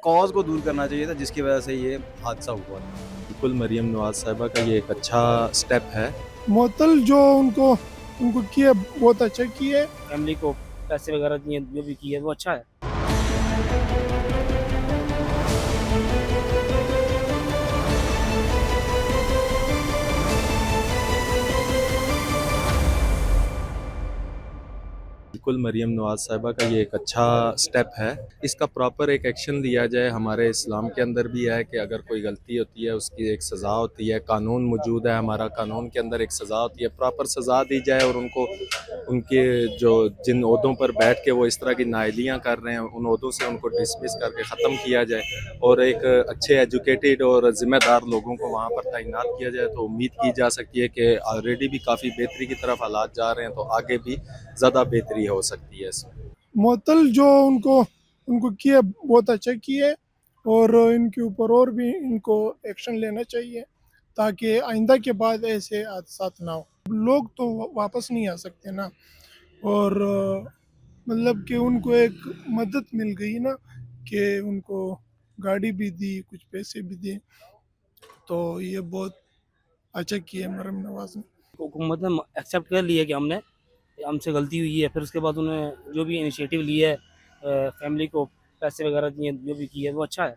Cause को दूर करना चाहिए था जिसकी वजह से ये हादसा हुआ था। बिल्कुल मरियम नवाज साहिबा का ये एक अच्छा स्टेप है। मुअत्तल जो उनको किए बहुत अच्छा किए। फैमिली को पैसे वगैरह दिए, जो भी किए वो अच्छा है। बिल्कुल मरियम नवाज साहिबा का ये एक अच्छा स्टेप है। इसका प्रॉपर एक एक्शन लिया जाए। हमारे इस्लाम के अंदर भी है कि अगर कोई गलती होती है उसकी एक सज़ा होती है। कानून मौजूद है, हमारा कानून के अंदर एक सज़ा होती है, प्रॉपर सज़ा दी जाए और उनको उनके जो जिन ओहदों पर बैठ के वो इस तरह की नाअहलियाँ कर रहे हैं उन ओहदों से उनको डिसमिस करके ख़त्म किया जाए और एक अच्छे एजुकेटेड और ज़िम्मेदार लोगों को वहाँ पर तैनात किया जाए। तो उम्मीद की जा सकती है कि ऑलरेडी भी काफ़ी बेहतरी की तरफ हालात जा रहे हैं, तो आगे भी ज़्यादा बेहतरी हो सकती है इसमें। मुअत्तल जो उनको किए बहुत अच्छा किए और इनके ऊपर और भी इनको एक्शन लेना चाहिए ताकि आइंदा के बाद ऐसे हादसा ना हो। लोग तो वापस नहीं आ सकते ना, और मतलब कि उनको एक मदद मिल गई ना कि उनको गाड़ी भी दी, कुछ पैसे भी दिए, तो ये बहुत अच्छा किया मरियम नवाज ने। हुकूमत ने एक्सेप्ट कर लिया कि हमसे गलती हुई है, फिर उसके बाद उन्होंने जो भी इनिशिएटिव लिया है, फैमिली को पैसे वगैरह दिए, जो भी किया है वो अच्छा है।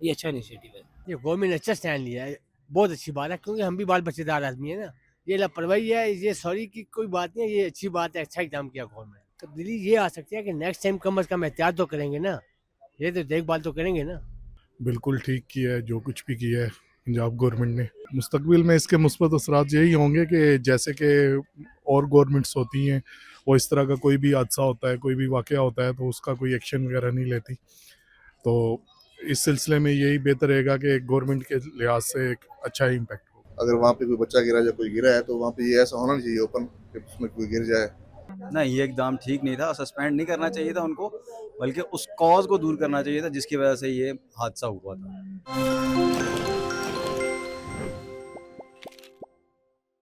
ये अच्छा इनिशिएटिव है। ये गवर्नमेंट अच्छा स्टैंड लिया है, बहुत अच्छी बात है, क्योंकि हम भी बाल बच्चेदार आदमी है ना। ये लापरवाही है, ये सॉरी की कोई बात नहीं है, ये अच्छी बात है, अच्छा काम किया गवर्नमेंट। तब्दीली ये आ सकती है कि नेक्स्ट टाइम कम अज कम एहतियात तो करेंगे ना, ये तो देखभाल तो करेंगे ना। बिल्कुल ठीक किया है जो कुछ भी किया है पंजाब गवर्नमेंट ने। मुस्तकबिल में इसके मुस्बत असरात यही होंगे कि जैसे कि और गवर्नमेंट्स होती हैं वो इस तरह का कोई भी हादसा होता है, कोई भी वाक़या होता है तो उसका कोई एक्शन वगैरह नहीं लेती। तो इस सिलसिले में यही बेहतर रहेगा कि गवर्नमेंट के लिहाज से एक अच्छा इम्पैक्ट हो। अगर वहाँ पे कोई बच्चा गिरा या कोई गिरा है तो वहाँ पे ये ऐसा होना नहीं चाहिए ओपन कि उसमें कोई गिर जाए। नहीं, ये एकदम ठीक नहीं था, सस्पेंड नहीं करना चाहिए था उनको, बल्कि उस कॉज को दूर करना चाहिए था जिसकी वजह से ये हादसा हुआ था।